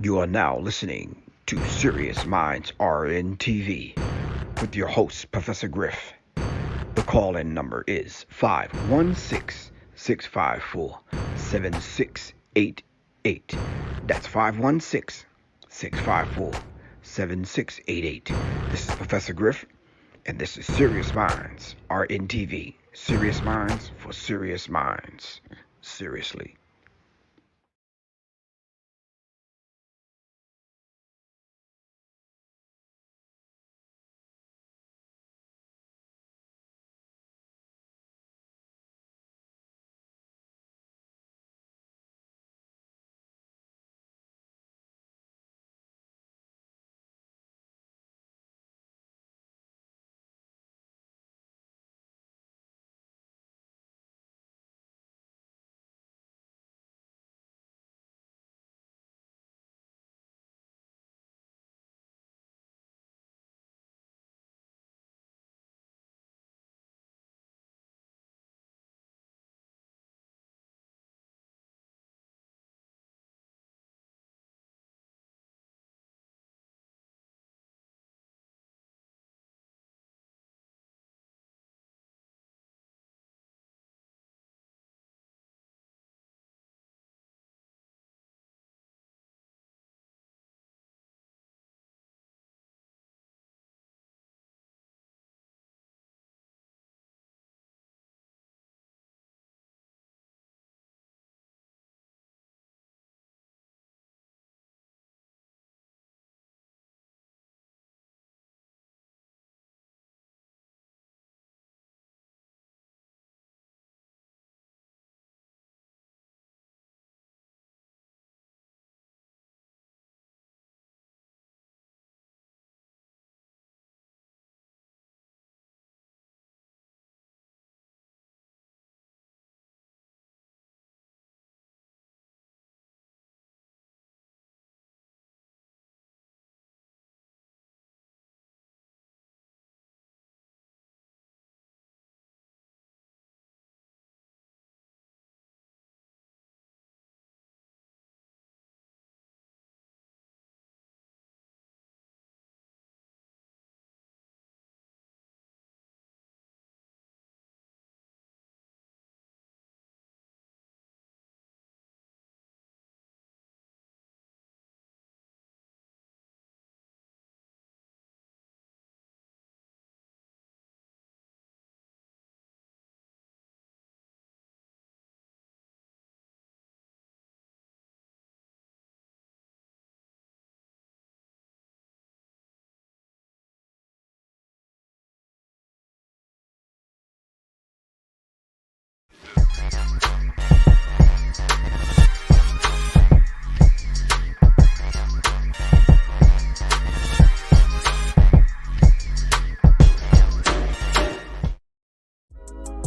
You are now listening to Serious Minds RNTV with your host, Professor Griff. The call-in number is 516-654-7688. That's 516-654-7688. This is Professor Griff, and this is Serious Minds RNTV. Serious Minds for Serious Minds. Seriously.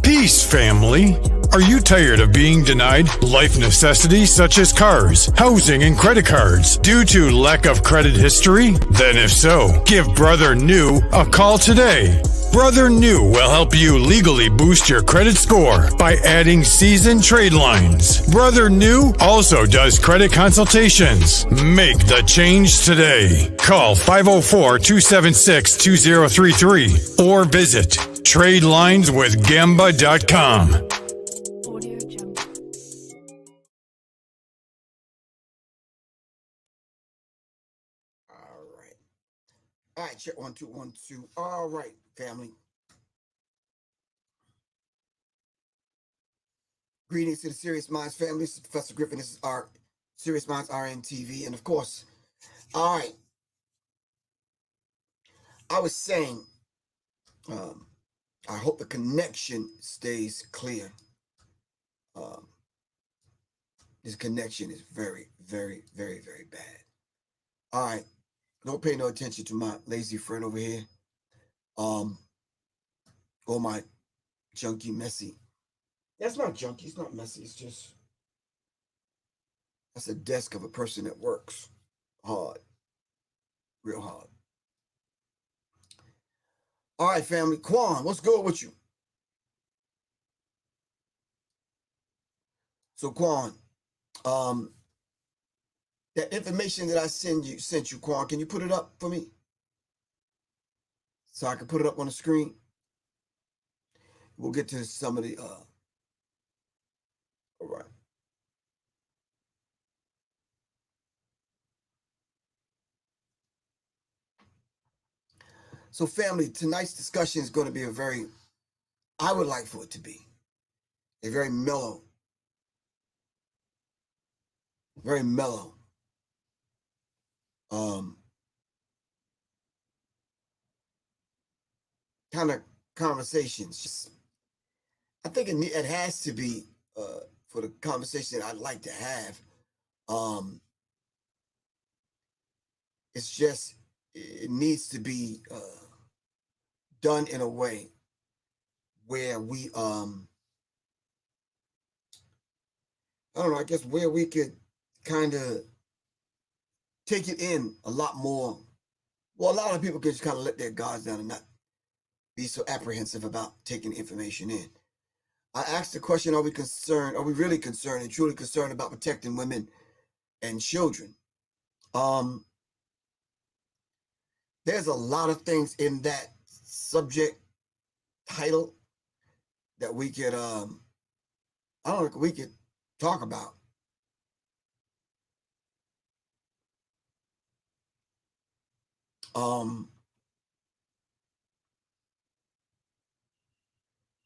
Peace, family. Are you tired of being denied life necessities such as cars, housing, and credit cards due to lack of credit history? Then if so, give Brother New a call today. Brother New will help you legally boost your credit score by adding seasoned trade lines. Brother New also does credit consultations. Make the change today. Call 504-276-2033 or visit TradelinesWithGamba.com. All right, check 1 2 1 2. All right, family. Greetings to the Serious Minds family. This is Professor Griffin. This is our Serious Minds RNTV, and of course, all right. I was saying, I hope the connection stays clear. This connection is very, very, very, very bad. All right. Don't pay no attention to my lazy friend over here. Or my junky messy. That's not junky. It's not messy. It's just, that's a desk of a person that works hard. Real hard. All right, family. Quan, what's good with you? So, Quan, That information that I sent you, Quan, can you put it up for me? So I can put it up on the screen. We'll get to some of the, all right. So family, tonight's discussion is going to be I would like for it to be a very mellow, um, kind of conversations. I think it has to be for the conversation that I'd like to have. It's just it needs to be done in a way where we I don't know, I guess where we could kind of take it in a lot more. Well, a lot of people could just kind of let their guards down and not be so apprehensive about taking information in. I asked the question, are we really concerned and truly concerned about protecting women and children? There's a lot of things in that subject title that we could we could talk about. But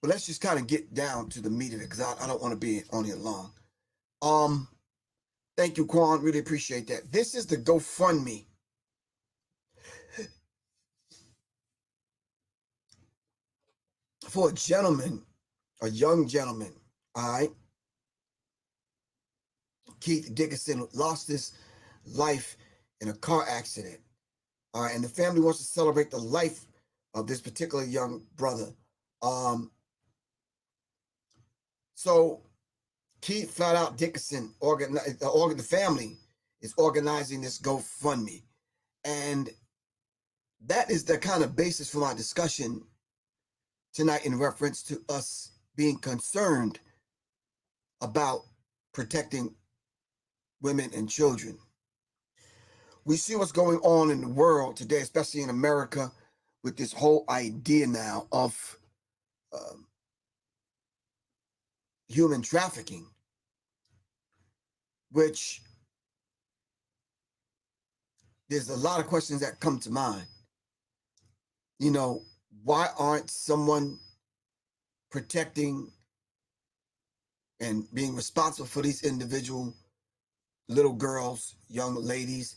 let's just kind of get down to the meat of it because I don't want to be on here long. Thank you, Quan. Really appreciate that. This is the GoFundMe for a young gentleman, all right? Keith Dickinson lost his life in a car accident. All right, and the family wants to celebrate the life of this particular young brother. So Keith Flat Out Dickinson, the family is organizing this GoFundMe. And that is the kind of basis for my discussion tonight in reference to us being concerned about protecting women and children. We see what's going on in the world today, especially in America, with this whole idea now of human trafficking, which there's a lot of questions that come to mind. You know, why aren't someone protecting and being responsible for these individual little girls, young ladies,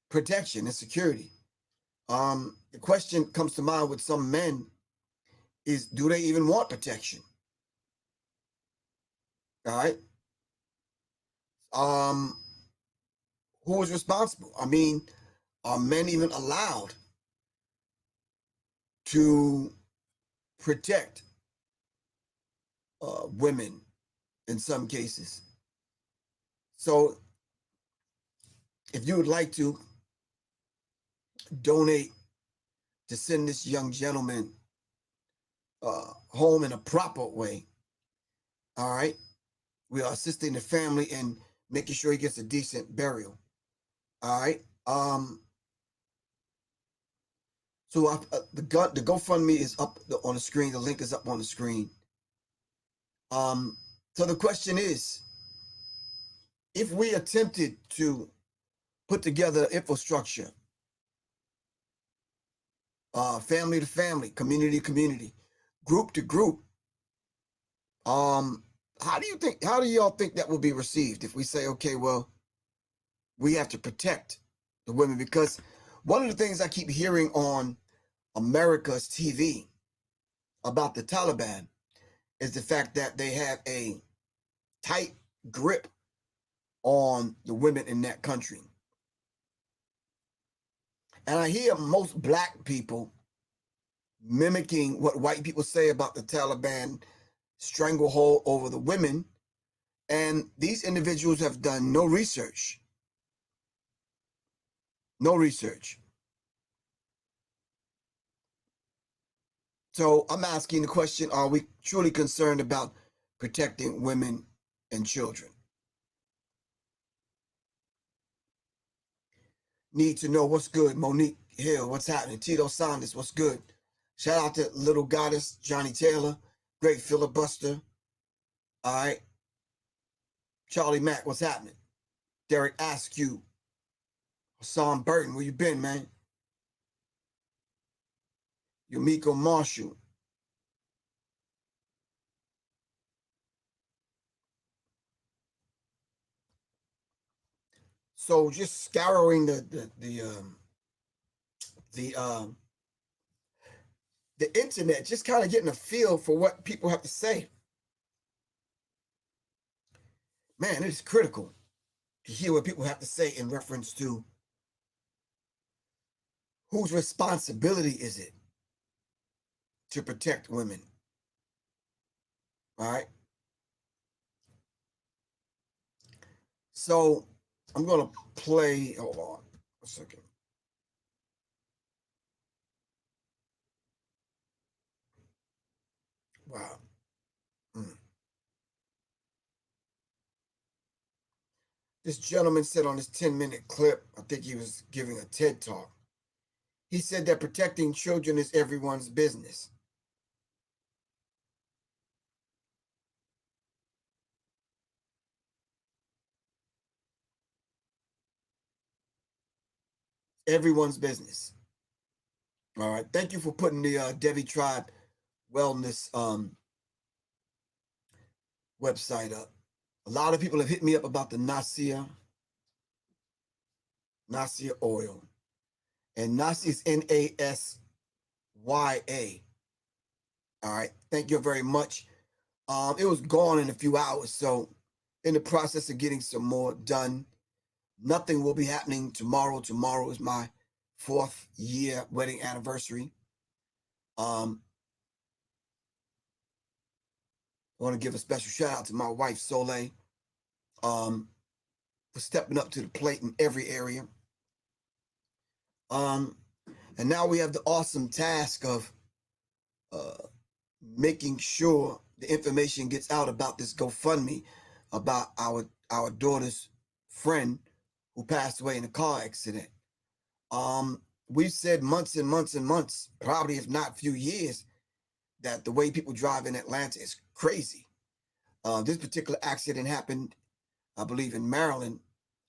protection and security? The question comes to mind with some men is, do they even want protection? All right. Who is responsible? I mean, are men even allowed to protect women in some cases? So if you would like to donate to send this young gentleman home in a proper way, all right, we are assisting the family in making sure he gets a decent burial. All right. So the GoFundMe is up on the screen. The link is up on the screen. So the question is, if we attempted to put together infrastructure, family to family, community to community, group to group, how do y'all think that will be received if we say, okay, well, we have to protect the women? Because one of the things I keep hearing on America's TV about the Taliban is the fact that they have a tight grip on the women in that country. And I hear most black people mimicking what white people say about the Taliban stranglehold over the women. And these individuals have done no research. No research. So I'm asking the question, are we truly concerned about protecting women and children? Need to know what's good. Monique Hill, what's happening? Tito Saunders, what's good? Shout out to Little Goddess, Johnny Taylor, Great Filibuster. All right. Charlie Mack, what's happening? Derek Askew, Hassan Burton, where you been, man? Yumiko Marshall. So just scouring the internet, just kind of getting a feel for what people have to say. Man, it is critical to hear what people have to say in reference to whose responsibility is it to protect women. All right. So I'm gonna play. Hold on a second. Wow. This gentleman said on this 10-minute clip, I think he was giving a TED talk. He said that protecting children is everyone's business. Everyone's business. All right. Thank you for putting the Devi Tribe Wellness website up. A lot of people have hit me up about the Nasya oil. And Nasya is Nasya. All right. Thank you very much. It was gone in a few hours. So in the process of getting some more done. Nothing will be happening tomorrow. Tomorrow is my 4th year wedding anniversary. I want to give a special shout out to my wife, Soleil, for stepping up to the plate in every area. And now we have the awesome task of making sure the information gets out about this GoFundMe, about our daughter's friend who passed away in a car accident. We've said months and months and months, probably if not a few years, that the way people drive in Atlanta is crazy. This particular accident happened, I believe, in Maryland,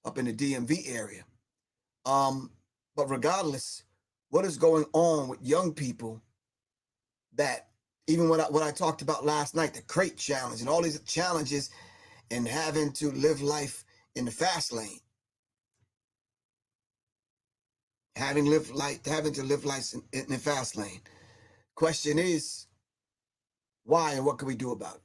up in the DMV area. But regardless, what is going on with young people that even what I talked about last night, the crate challenge and all these challenges and having to live life in the fast lane, having to live life in the fast lane. Question is, why and what can we do about it?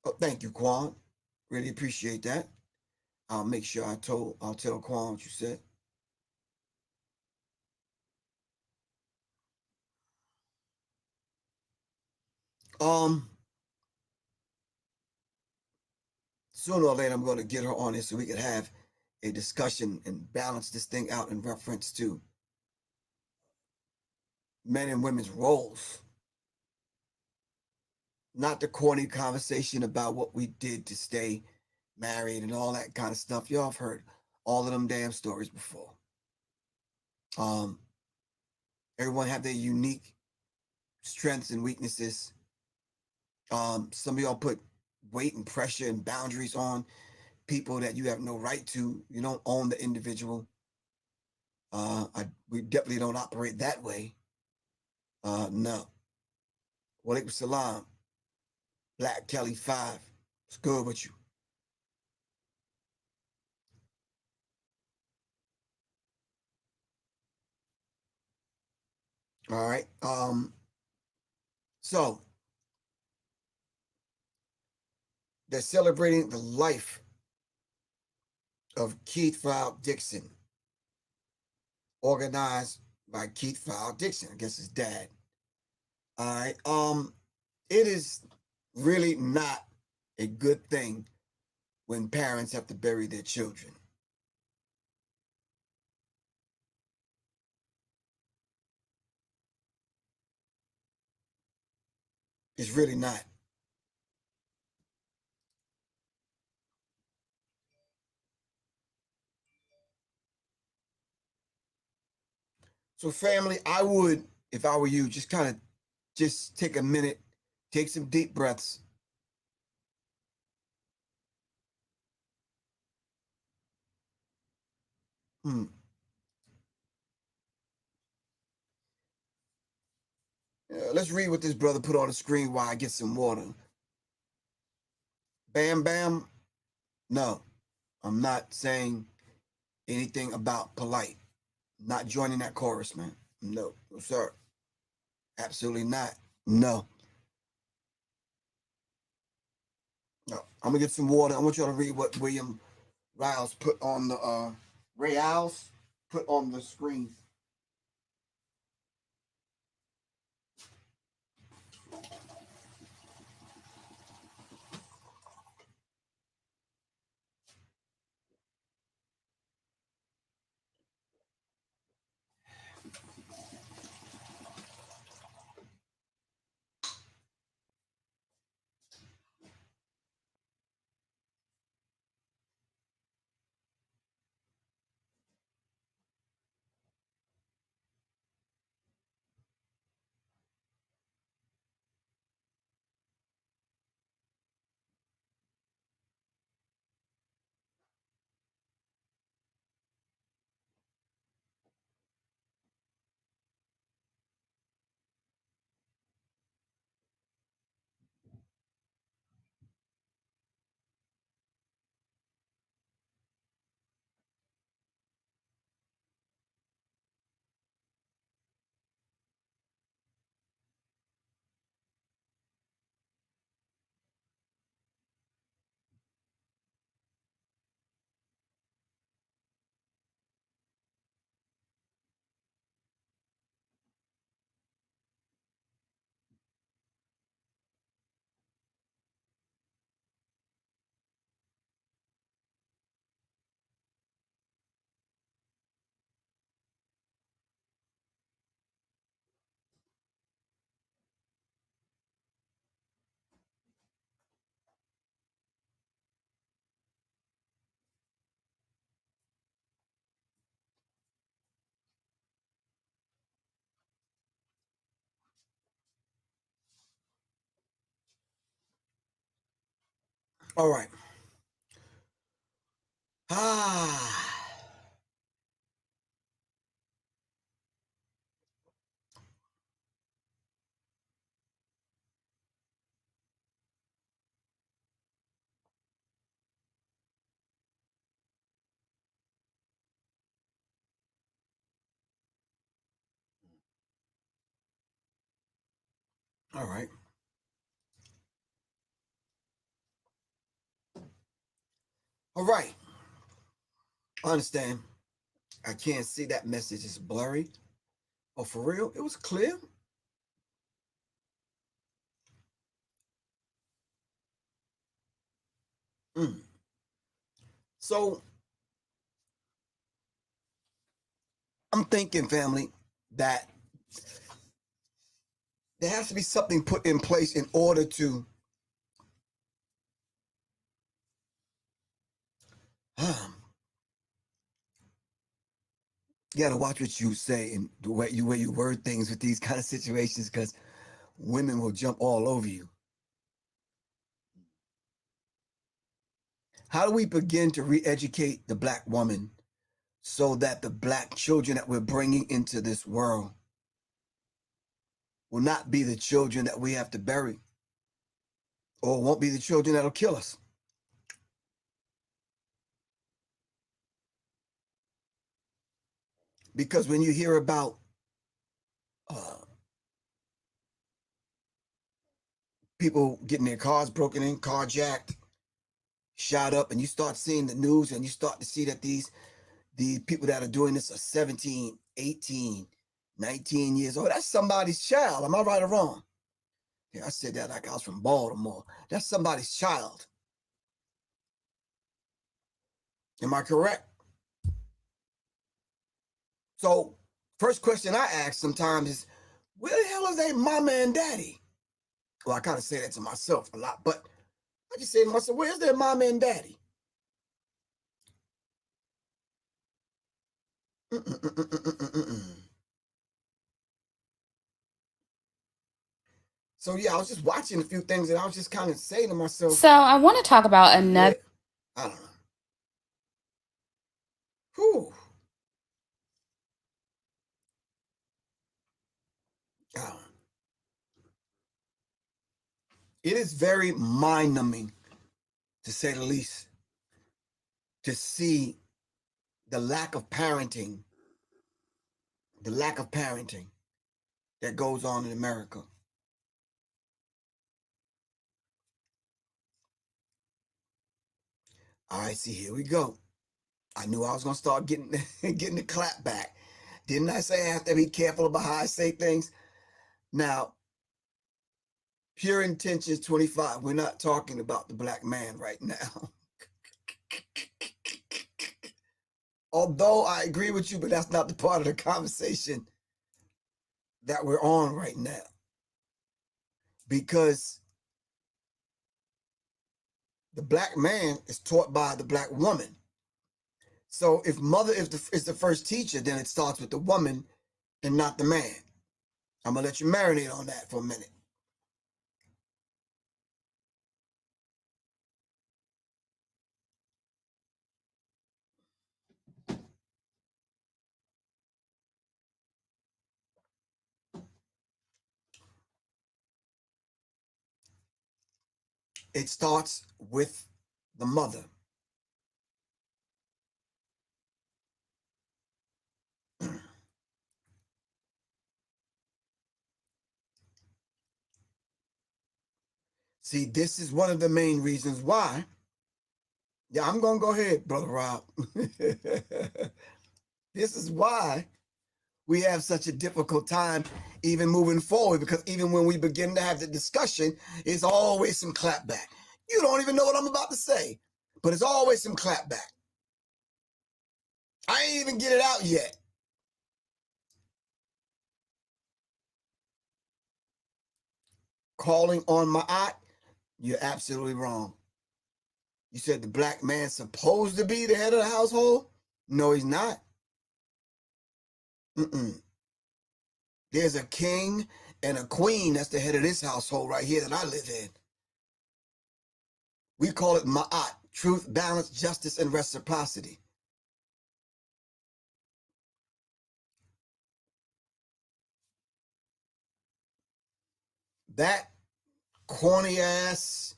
Oh, thank you, Quan. Really appreciate that. I'll make sure I'll tell Quan what you said. Um, Sooner or later I'm going to get her on this so we can have a discussion and balance this thing out in reference to men and women's roles. Not the corny conversation about what we did to stay married and all that kind of stuff. Y'all have heard all of them damn stories before. Um, Everyone have their unique strengths and weaknesses. Some of y'all put weight and pressure and boundaries on people that you have no right to. You don't own the individual. We definitely don't operate that way. No. Walaikum salam. Black Kelly 5. What's good with you? All right. So they're celebrating the life of Keith File Dixon, organized by Keith File Dixon, I guess his dad. All right. It is really not a good thing when parents have to bury their children. It's really not. So family, I would, if I were you, just kind of just take a minute, take some deep breaths. Hmm. Let's read what this brother put on the screen while I get some water. Bam Bam. No, I'm not saying anything about polite. Not joining that chorus, man. No, no, sir. Absolutely not. No. No. I'm gonna get some water. I want y'all to read what William Riles put on the Riles put on the screen. All right. Ah. All right. All right. I understand. I can't see that message. It's blurry. Oh, for real? It was clear. Mm. So I'm thinking, family, that there has to be something put in place in order to you got to watch what you say and the way you word things with these kind of situations, because women will jump all over you. How do we begin to re-educate the black woman so that the black children that we're bringing into this world will not be the children that we have to bury, or won't be the children that'll kill us? Because when you hear about uh, people getting their cars broken in, carjacked, shot up, and you start seeing the news and you start to see that these people that are doing this are 17, 18, 19 years old. That's somebody's child. Am I right or wrong? Yeah, I said that like I was from Baltimore. That's somebody's child. Am I correct? So, first question I ask sometimes is, where the hell is their mama and daddy? Well, I kind of say that to myself a lot, but I just say to myself, where's their mama and daddy? So yeah, I was just watching a few things and I was just kind of saying to myself, So I want to talk about another. yeah, I don't know. Whew. I don't know. It is very mind-numbing, to say the least, to see the lack of parenting that goes on in America. All right, see, here we go. I knew I was gonna start getting getting the clap back. Didn't I say I have to be careful about how I say things? Now, pure intentions 25. We're not talking about the black man right now. Although I agree with you, but that's not the part of the conversation that we're on right now. Because the black man is taught by the black woman. So if mother is the first teacher, then it starts with the woman and not the man. I'm gonna let you marinate on that for a minute. It starts with the mother. See, this is one of the main reasons why. Yeah, I'm gonna go ahead, Brother Rob. This is why we have such a difficult time even moving forward, because even when we begin to have the discussion, it's always some clapback. You don't even know what I'm about to say, but it's always some clapback. I ain't even get it out yet. Calling on my aunt, you're absolutely wrong. You said the black man's supposed to be the head of the household? No, he's not. There's a king and a queen that's the head of this household right here that I live in. We call it Ma'at, truth, balance, justice, and reciprocity. That corny ass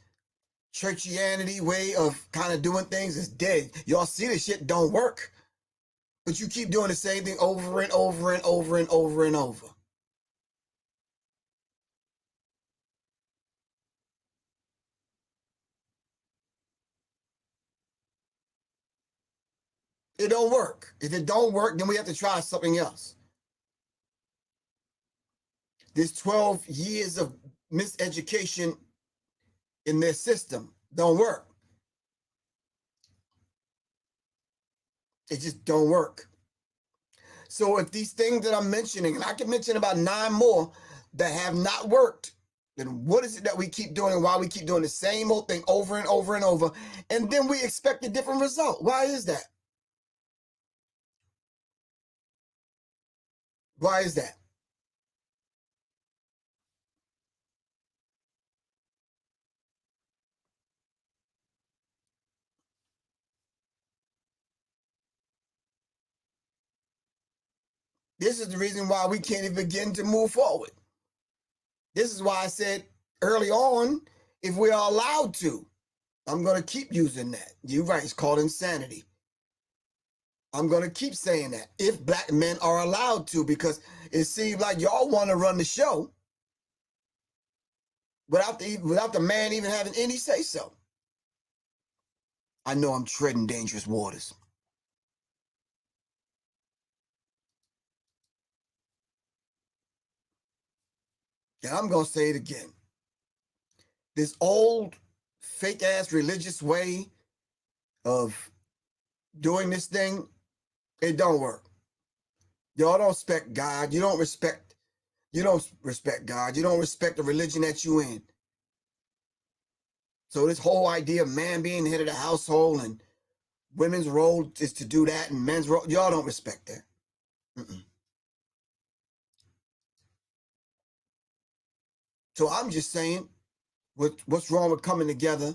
churchianity way of kind of doing things is dead. Y'all see this shit don't work, but you keep doing the same thing over and over and over and over and over. It don't work. If it don't work, then we have to try something else. There's 12 years of miseducation in their system. Don't work. It just don't work. So if these things that I'm mentioning, and I can mention about 9 more that have not worked, then what is it that we keep doing and why we keep doing the same old thing over and over and over, and then we expect a different result? Why is that? Why is that? This is the reason why we can't even begin to move forward. This is why I said early on, if we are allowed to, I'm going to keep using that. You're right, it's called insanity. I'm going to keep saying that. If black men are allowed to, because it seems like y'all want to run the show without the man even having any say so. I know I'm treading dangerous waters. And I'm going to say it again. This old fake ass religious way of doing this thing, it don't work. Y'all don't respect God. You don't respect You don't respect God. You don't respect the religion that you in. So this whole idea of man being the head of the household and women's role is to do that and men's role, y'all don't respect that. Mm-mm. So I'm just saying, what's wrong with coming together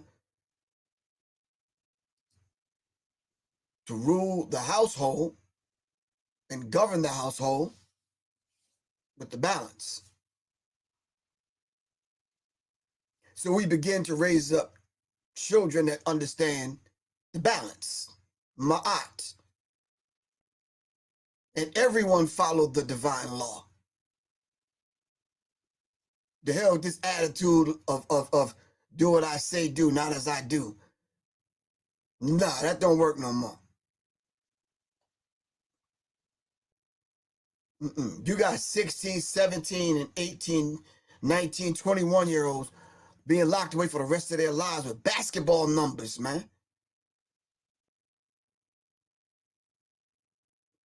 to rule the household and govern the household with the balance? So we begin to raise up children that understand the balance, ma'at, and everyone followed the divine law. The hell with this attitude of do what I say do, not as I do. Nah, that don't work no more. You got 16, 17, and 18, 19, 21-year-olds being locked away for the rest of their lives with basketball numbers, man.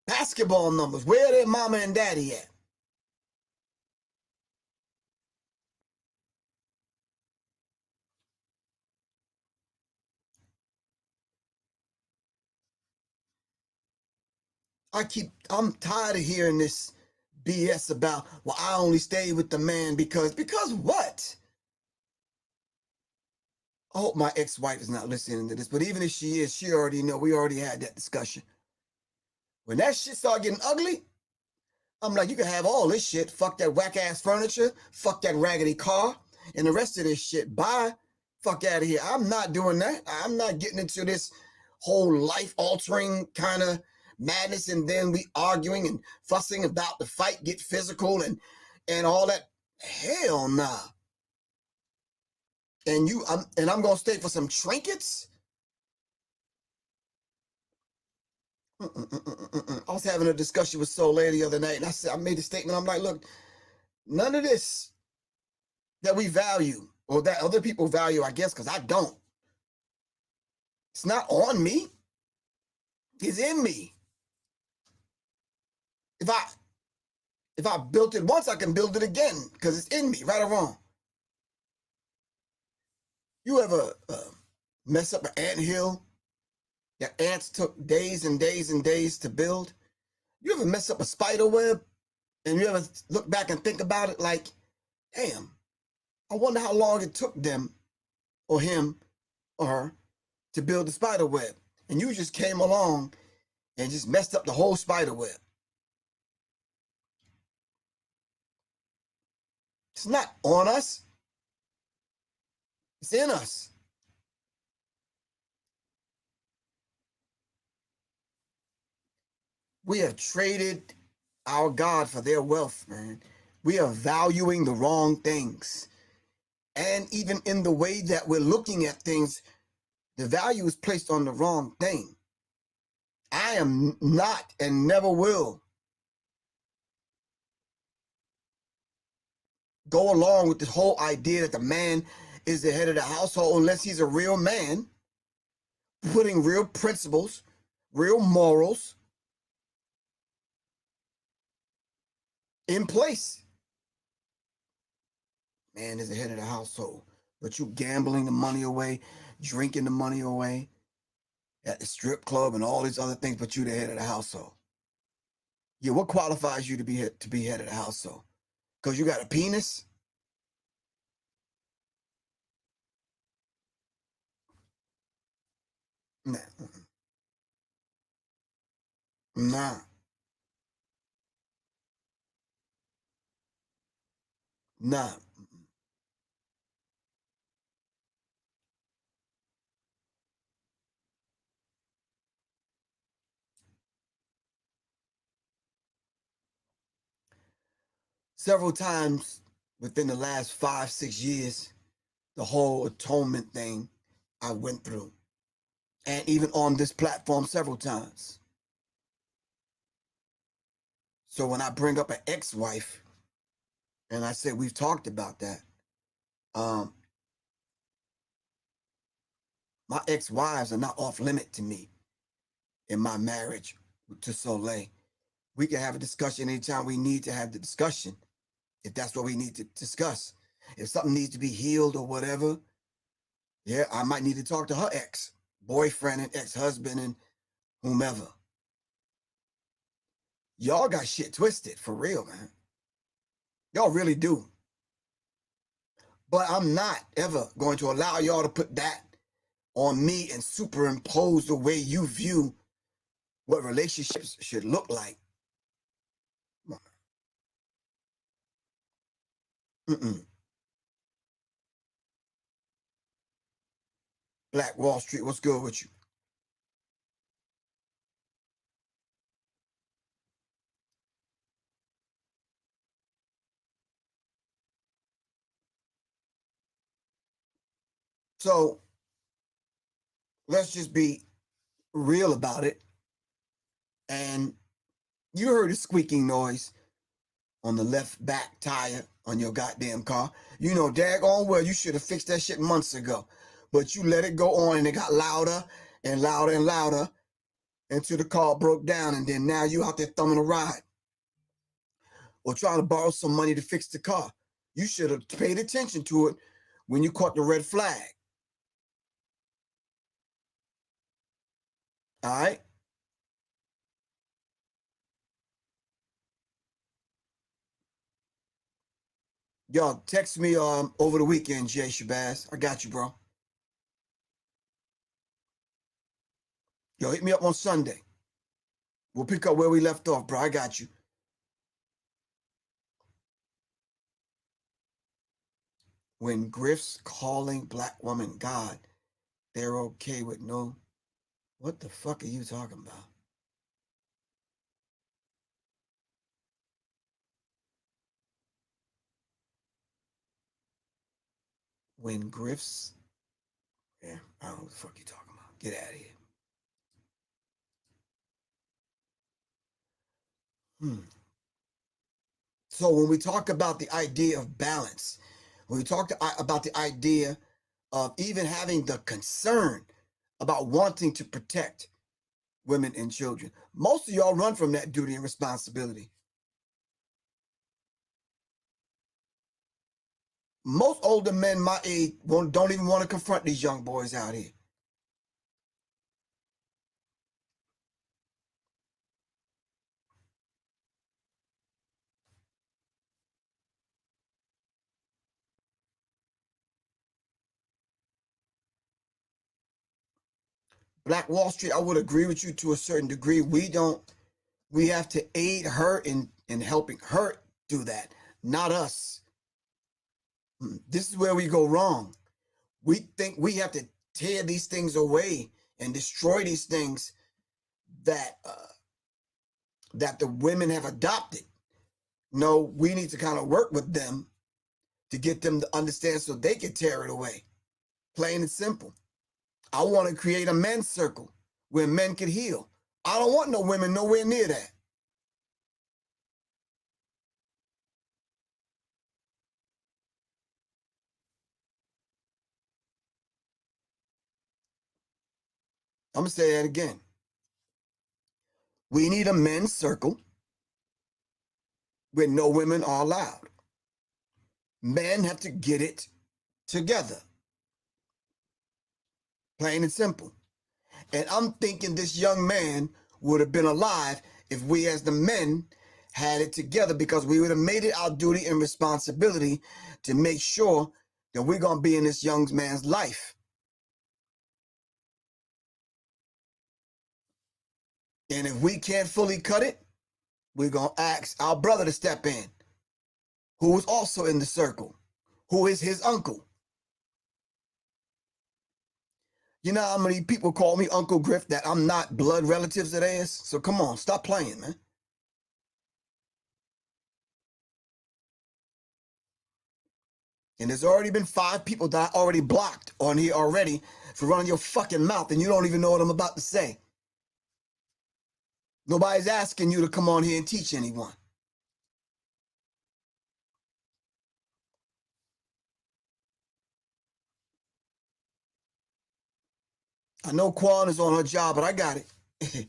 Basketball numbers. Where are their mama and daddy at? I'm tired of hearing this BS about, well, I only stay with the man because what? I hope my ex-wife is not listening to this, but even if she is, she already know. We already had that discussion. When that shit start getting ugly, I'm like, you can have all this shit. Fuck that whack-ass furniture. Fuck that raggedy car. And the rest of this shit. Bye. Fuck out of here. I'm not doing that. I'm not getting into this whole life-altering kind of madness, and then we arguing and fussing about the fight, get physical and all that. Hell nah. And I'm gonna stay for some trinkets? I was having a discussion with Soleil the other night, and I made a statement. I'm like, look, none of this that we value or that other people value, I guess, because I don't. It's not on me. It's in me. If I built it once, I can build it again because it's in me, right or wrong. You ever mess up an anthill that ants took days and days and days to build? You ever mess up a spider web and you ever look back and think about it like, damn, I wonder how long it took them or him or her to build the spider web. And you just came along and just messed up the whole spider web. It's not on us. It's in us. We have traded our God for their wealth, man. We are valuing the wrong things. And even in the way that we're looking at things, the value is placed on the wrong thing. I am not and never will go along with this whole idea that the man is the head of the household unless he's a real man, putting real principles, real morals in place. Man is the head of the household, but you gambling the money away, drinking the money away at the strip club and all these other things, but you the head of the household. Yeah, what qualifies you to be head of the household? Because you got a penis? Nah. Nah. Nah. Several times within the last 5-6 years, the whole atonement thing I went through. And even on this platform several times. So when I bring up an ex-wife, and I say we've talked about that, my ex-wives are not off limit to me in my marriage to Soleil. We can have a discussion anytime we need to have the discussion. if that's what we need to discuss. If something needs to be healed or whatever, yeah, I might need to talk to her ex-boyfriend and ex-husband and whomever. Y'all got shit twisted, for real, man. Y'all really do. But I'm not ever going to allow y'all to put that on me and superimpose the way you view what relationships should look like. Mm-mm. Black Wall Street, what's good with you? So let's just be real about it. And you heard a squeaking noise on the left back tire on your goddamn car. You know daggone well you should have fixed that shit months ago. But you let it go on and it got louder and louder and louder until the car broke down, and then now you out there thumbing a ride or trying to borrow some money to fix the car. You should have paid attention to it when you caught the red flag. All right? Y'all text me over the weekend, Jay Shabazz. I got you, bro. Yo, hit me up on Sunday. We'll pick up where we left off, bro. I got you. When Griff's calling black woman God, they're okay with no. What the fuck are you talking about? When Griff's. Yeah, I don't know what the fuck you talking about. Get out of here. So when we talk about the idea of balance, when we talk about the idea of even having the concern about wanting to protect women and children, most of y'all run from that duty and responsibility. Most older men my age don't even want to confront these young boys out here. Black Wall Street, I would agree with you to a certain degree. We have to aid her in helping her do that, not us. This is where we go wrong. We think we have to tear these things away and destroy these things that that the women have adopted. No, we need to kind of work with them to get them to understand so they can tear it away. Plain and simple. I want to create a men's circle where men can heal. I don't want no women nowhere near that. I'm going to say that again. We need a men's circle where no women are allowed. Men have to get it together. Plain and simple. And I'm thinking this young man would have been alive if we as the men had it together, because we would have made it our duty and responsibility to make sure that we're going to be in this young man's life. And if we can't fully cut it, we're going to ask our brother to step in, who is also in the circle, who is his uncle. You know how many people call me Uncle Griff that I'm not blood relatives of theirs? So come on, stop playing, man. And there's already been 5 people that I already blocked on here already for running your fucking mouth, and you don't even know what I'm about to say. Nobody's asking you to come on here and teach anyone. I know Quan is on her job, but I got it.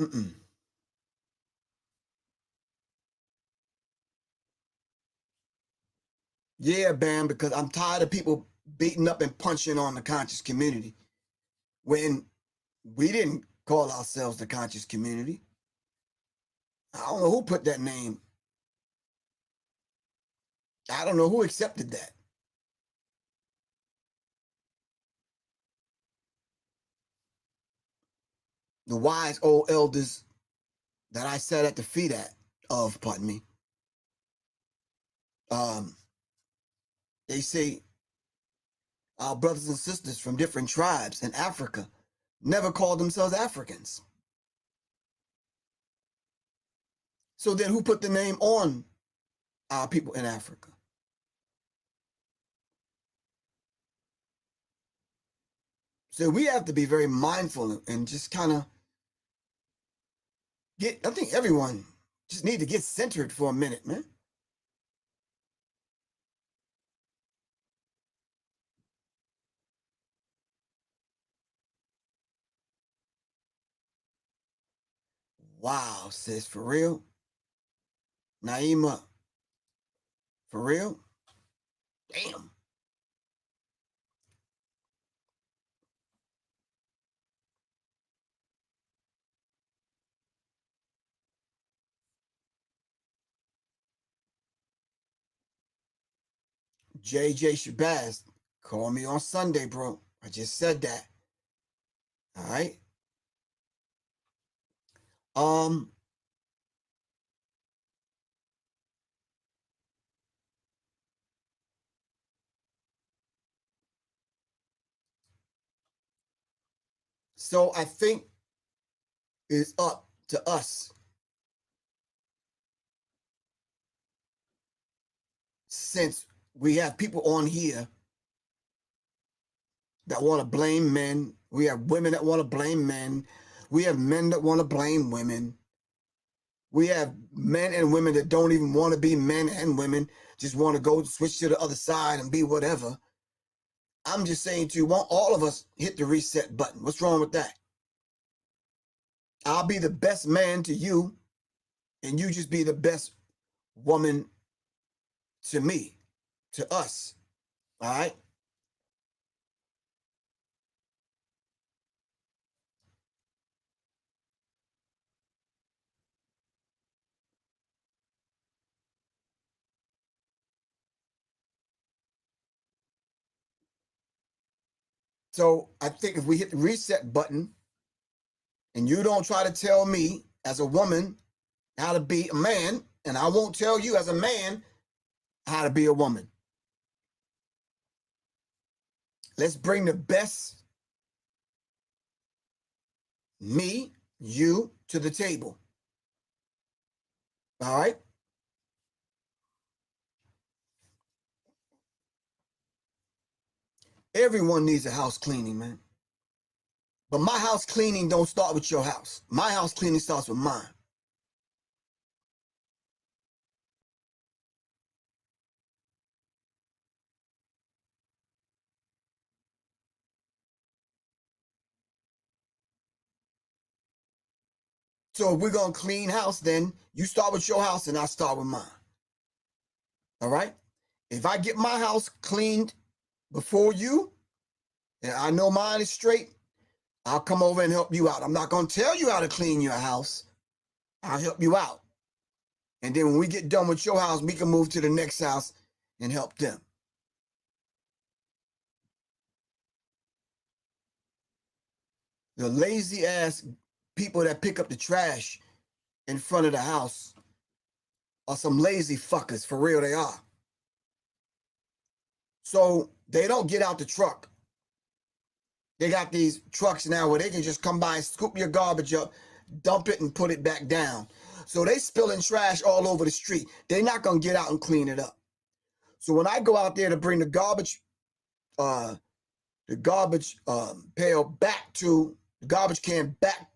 Mm-mm. Yeah, Bam, because I'm tired of people beating up and punching on the conscious community when we didn't call ourselves the conscious community. I don't know who put that name. I don't know who accepted that. The wise old elders that I sat at the feet of, pardon me, um, they say our brothers and sisters from different tribes in Africa never called themselves Africans. So then who put the name on our people in Africa? So we have to be very mindful and just kind of I think everyone just need to get centered for a minute, man. Wow, sis, for real? Naima, for real? Damn. JJ Shabazz, call me on Sunday, bro. I just said that. All right. Um, so I think it's up to us, since we have people on here that want to blame men. We have women that want to blame men. We have men that want to blame women. We have men and women that don't even want to be men and women, just want to go switch to the other side and be whatever. I'm just saying to you, won't all of us hit the reset button? What's wrong with that? I'll be the best man to you, and you just be the best woman to me, to us. All right? So I think if we hit the reset button and you don't try to tell me as a woman how to be a man, and I won't tell you as a man how to be a woman. Let's bring the best me, you to the table. All right? Everyone needs a house cleaning, man. But my house cleaning don't start with your house. My house cleaning starts with mine. So if we're going to clean house, then you start with your house and I start with mine. All right? If I get my house cleaned before you, and I know mine is straight, I'll come over and help you out. I'm not going to tell you how to clean your house. I'll help you out. And then when we get done with your house, we can move to the next house and help them. The lazy ass people that pick up the trash in front of the house are some lazy fuckers. For real, they are. So they don't get out the truck. They got these trucks now where they can just come by and scoop your garbage up, dump it, and put it back down. So they spilling trash all over the street. They're not going to get out and clean it up. So when I go out there to bring the garbage pail back to the garbage can back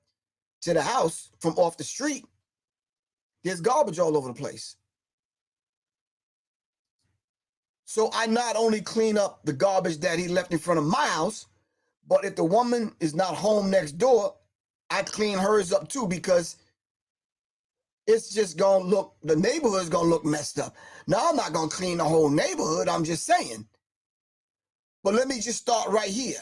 to the house from off the street, there's garbage all over the place. So I not only clean up the garbage that he left in front of my house, but if the woman is not home next door, I clean hers up too, because it's just gonna look, the neighborhood's gonna look messed up. Now, I'm not gonna clean the whole neighborhood, I'm just saying. But let me just start right here.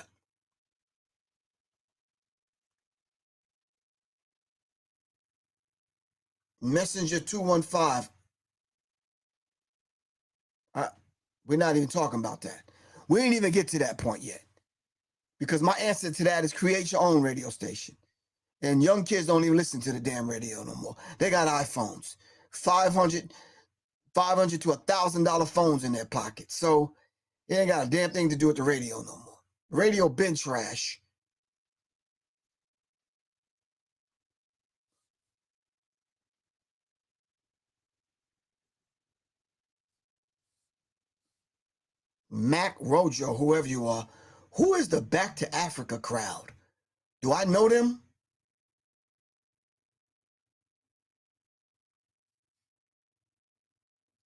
Messenger 215. We're not even talking about that. We didn't even get to that point yet. Because my answer to that is create your own radio station. And young kids don't even listen to the damn radio no more. They got iPhones. $500 to $1,000 phones in their pockets. So it ain't got a damn thing to do with the radio no more. Radio been trash. Mac Rojo, whoever you are, who is the Back to Africa crowd? Do I know them?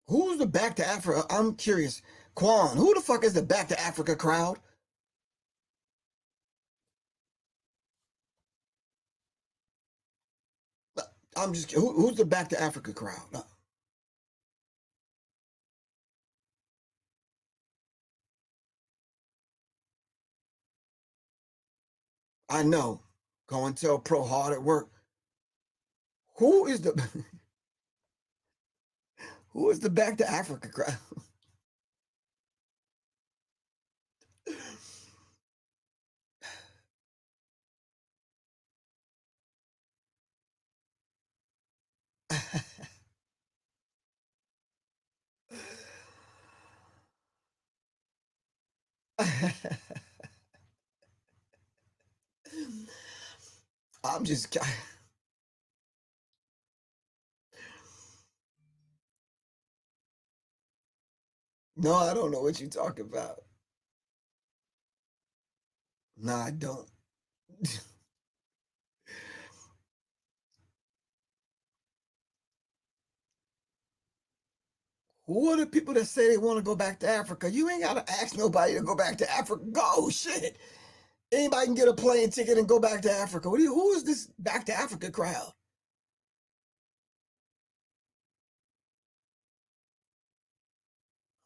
Who's the Back to Africa? I'm curious. Quan, who the fuck is the Back to Africa crowd? I'm just, who's the Back to Africa crowd? I know. Go and tell Pro hard at work. Who is the who is the Back to Africa crowd? I'm just no, I don't know what you're talking about. No, I don't. Who are the people that say they want to go back to Africa? You ain't got to ask nobody to go back to Africa. Go, shit. Anybody can get a plane ticket and go back to Africa. Who is this Back to Africa crowd?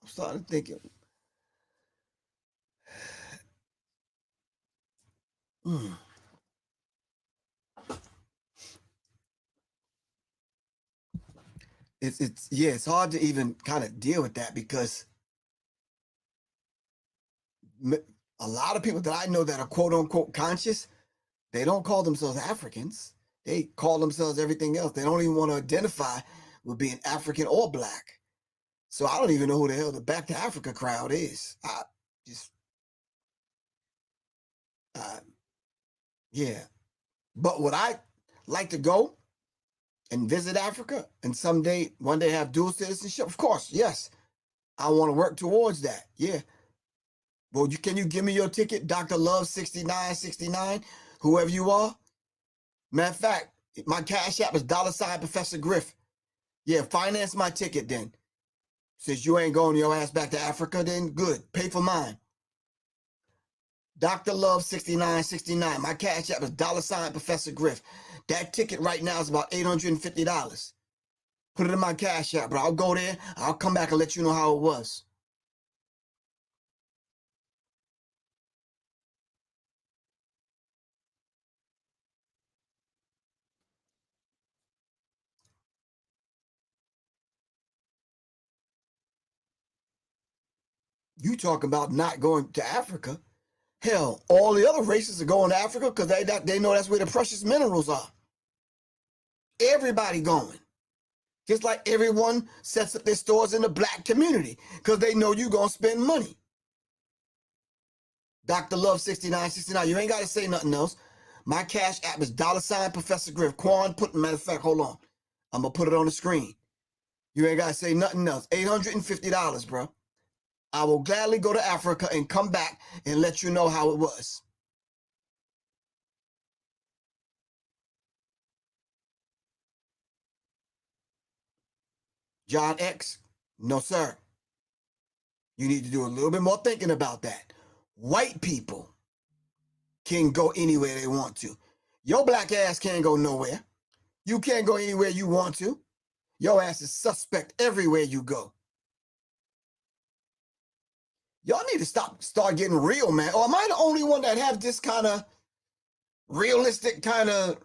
I'm starting thinking. Hmm. It's hard to even kind of deal with that, because a lot of people that I know that are quote unquote conscious, they don't call themselves Africans. They call themselves everything else. They don't even want to identify with being African or black. So I don't even know who the hell the Back to Africa crowd is. I just, yeah. But would I like to go and visit Africa and one day have dual citizenship? Of course, yes. I want to work towards that. Yeah. Well, can you give me your ticket, Dr. Love 6969, whoever you are? Matter of fact, my cash app is $ Professor Griff. Yeah, finance my ticket then. Since you ain't going your ass back to Africa, then good. Pay for mine. Dr. Love 6969. My cash app is $ Professor Griff. That ticket right now is about $850. Put it in my cash app, bro. I'll go there. I'll come back and let you know how it was. You talking about not going to Africa? Hell, all the other races are going to Africa because they know that's where the precious minerals are. Everybody going. Just like everyone sets up their stores in the black community because they know you're going to spend money. Dr. Love 6969, you ain't got to say nothing else. My cash app is $ Professor Griff. Quan, matter of fact, hold on. I'm going to put it on the screen. You ain't got to say nothing else. $850, bro. I will gladly go to Africa and come back and let you know how it was. John X, no, sir. You need to do a little bit more thinking about that. White people can go anywhere they want to. Your black ass can't go nowhere. You can't go anywhere you want to. Your ass is suspect everywhere you go. Y'all need to start getting real, man. Or am I the only one that have this kind of realistic kind of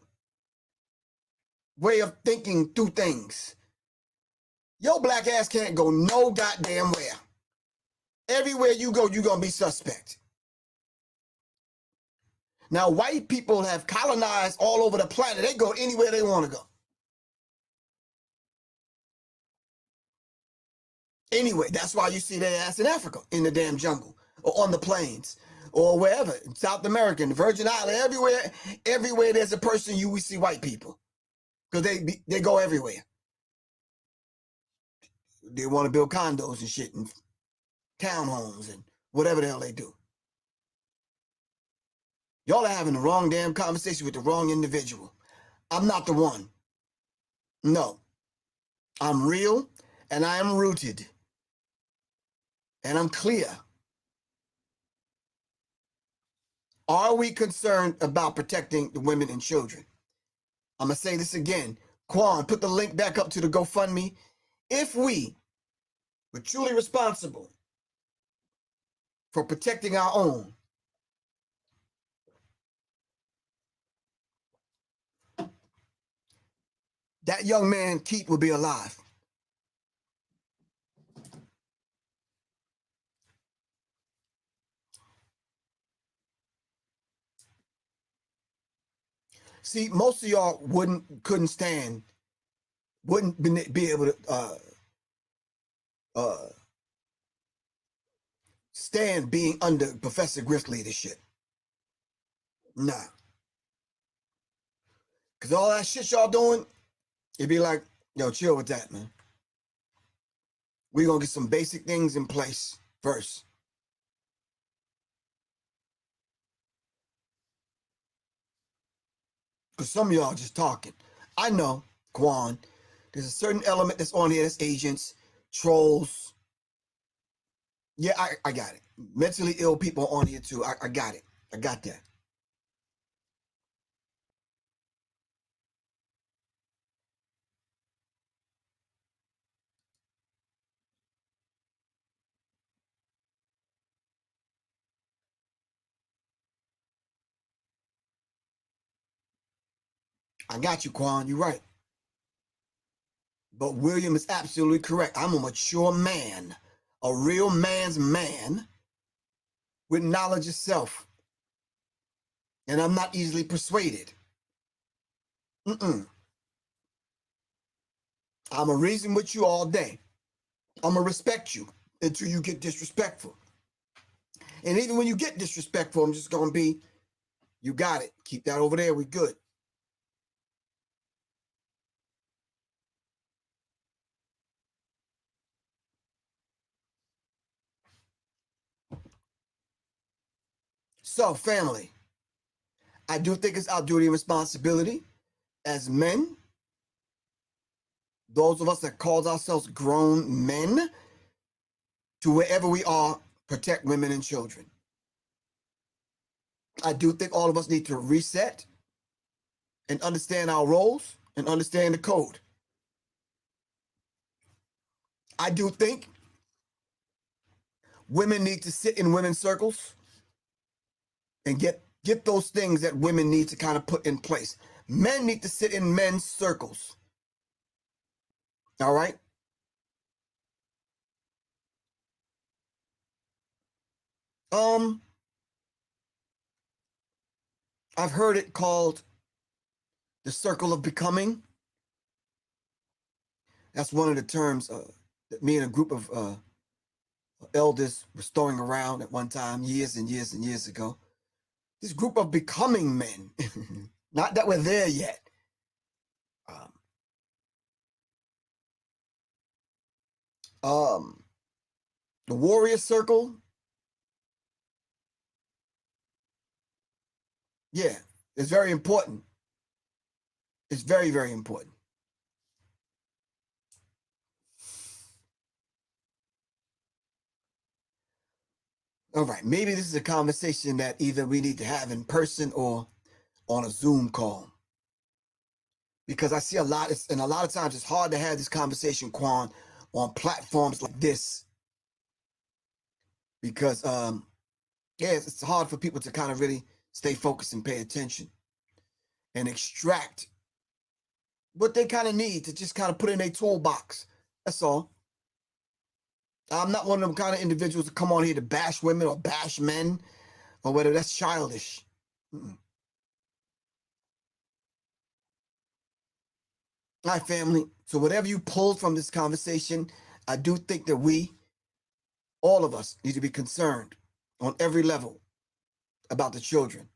way of thinking through things? Your black ass can't go no goddamn where. Everywhere you go, you're going to be suspect. Now, white people have colonized all over the planet. They go anywhere they want to go. Anyway, that's why you see their ass in Africa, in the damn jungle, or on the plains, or wherever, in South America, in the Virgin Islands, everywhere there's a person, we see white people. Because they go everywhere. They want to build condos and shit, and townhomes, and whatever the hell they do. Y'all are having the wrong damn conversation with the wrong individual. I'm not the one. No. I'm real, and I am rooted. And I'm clear. Are we concerned about protecting the women and children? I'm going to say this again. Quan, put the link back up to the GoFundMe. If we were truly responsible for protecting our own, that young man, Keith, will be alive. See, most of y'all couldn't stand, wouldn't be able to stand being under Professor Griff's leadership. Nah. Because all that shit y'all doing, it'd be like, yo, chill with that, man. We're going to get some basic things in place first. Because some of y'all just talking. I know, Quan, there's a certain element that's on here that's agents, trolls. Yeah, I got it. Mentally ill people on here too. I got it. I got that. I got you, Quan. You're right. But William is absolutely correct. I'm a mature man, a real man's man with knowledge of self. And I'm not easily persuaded. I'm going to reason with you all day. I'm going to respect you until you get disrespectful. And even when you get disrespectful, I'm just going to be, you got it. Keep that over there. We good. So, family, I do think it's our duty and responsibility as men, those of us that call ourselves grown men, to wherever we are, protect women and children. I do think all of us need to reset and understand our roles and understand the code. I do think women need to sit in women's circles and get those things that women need to kind of put in place. Men need to sit in men's circles. All right? I've heard it called the circle of becoming. That's one of the terms that me and a group of elders were throwing around at one time, years and years and years ago. This group of becoming men. Not that we're there yet. The warrior circle. Yeah, it's very important. It's very, very important. All right, maybe this is a conversation that either we need to have in person or on a Zoom call. Because I see a lot, and a lot of times it's hard to have this conversation, Quan, on platforms like this. Because, yeah, it's hard for people to kind of really stay focused and pay attention and extract what they kind of need to just kind of put in a toolbox. That's all. I'm not one of them kind of individuals to come on here to bash women or bash men or whatever. That's childish. Mm-mm. All right, family. So whatever you pulled from this conversation, I do think that we, all of us, need to be concerned on every level about the children,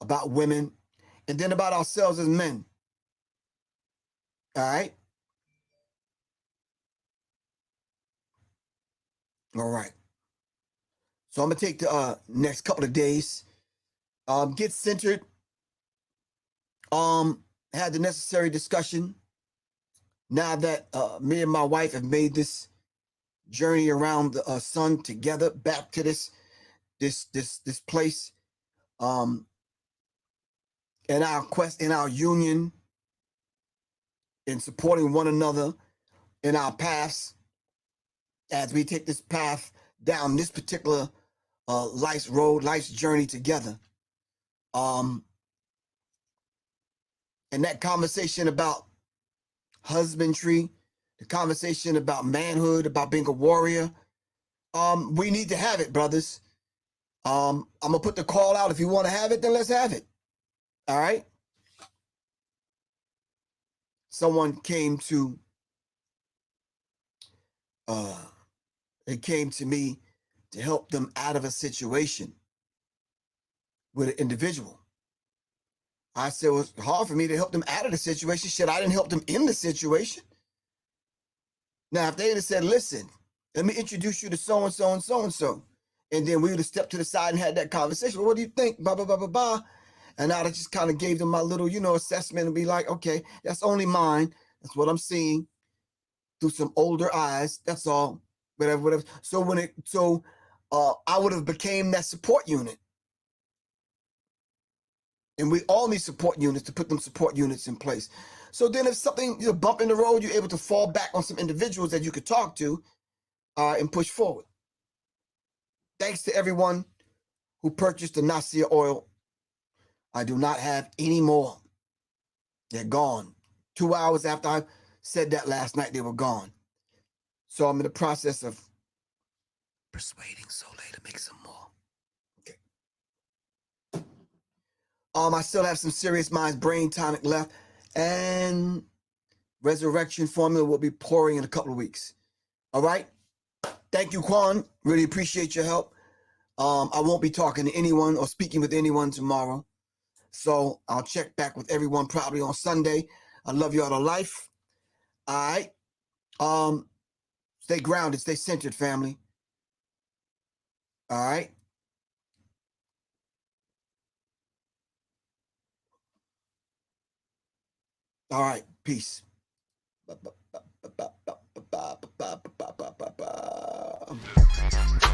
about women, and then about ourselves as men. All right? All right. So I'm going to take the next couple of days, get centered, had the necessary discussion. Now that me and my wife have made this journey around the sun together, back to this place, in our quest, in our union, in supporting one another in our paths, as we take this path down this particular life's road, life's journey together. And that conversation about husbandry, the conversation about manhood, about being a warrior, we need to have it, brothers. I'm gonna put the call out. If you want to have it, then let's have it. All right. Someone came to they came to me to help them out of a situation with an individual. I said, well, it's hard for me to help them out of the situation. Shit, I didn't help them in the situation. Now, if they had said, listen, let me introduce you to so-and-so and so-and-so, and then we would have stepped to the side and had that conversation. Well, what do you think? Blah, blah, blah, blah, blah. And I just kind of gave them my little, assessment and be like, okay, that's only mine. That's what I'm seeing through some older eyes. That's all. Whatever. So I would have became that support unit. And we all need support units to put them support units in place. So then if something, bump in the road, you're able to fall back on some individuals that you could talk to and push forward. Thanks to everyone who purchased the Nasir oil. I do not have any more. They're gone. 2 hours after I said that last night, they were gone. So I'm in the process of persuading Soleil to make some more. Okay. I still have some Serious Minds brain tonic left, and Resurrection formula will be pouring in a couple of weeks. All right. Thank you, Quan. Really appreciate your help. I won't be talking to anyone or speaking with anyone tomorrow. So I'll check back with everyone probably on Sunday. I love you all to life. All right. Stay grounded, stay centered, family. All right. All right. Peace. Bye.